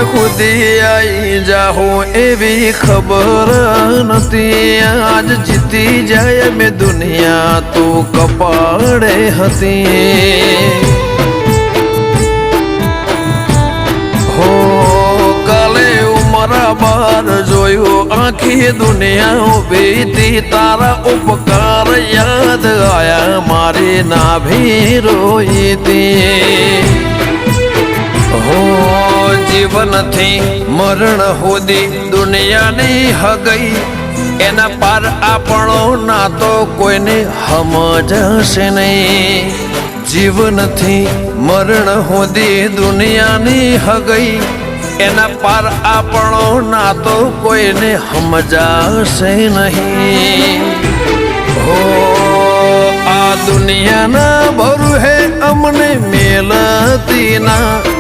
સુધી આવી જાઉં એવી ખબર નથી। આજ જીતી જાય મેં દુનિયા તું કપાળે હતી। હો કાલે ઉમરા બાર જોયું આખી દુનિયા ઉભી હતી। તારા ઉપકાર યાદ આયા મારી નાભી રોઈ હતી। હો જીવન થી મરણ સુધી દુનિયાની હગઈ એના પાર આપણો નાતો કોઈને સમજશે નહીં। જીવન થી મરણ સુધી દુનિયાની હગઈ એના પાર આપણો નાતો કોઈને સમજાશે નહીં। હો આ દુનિયાના ભરું હે અમને મેલતી ના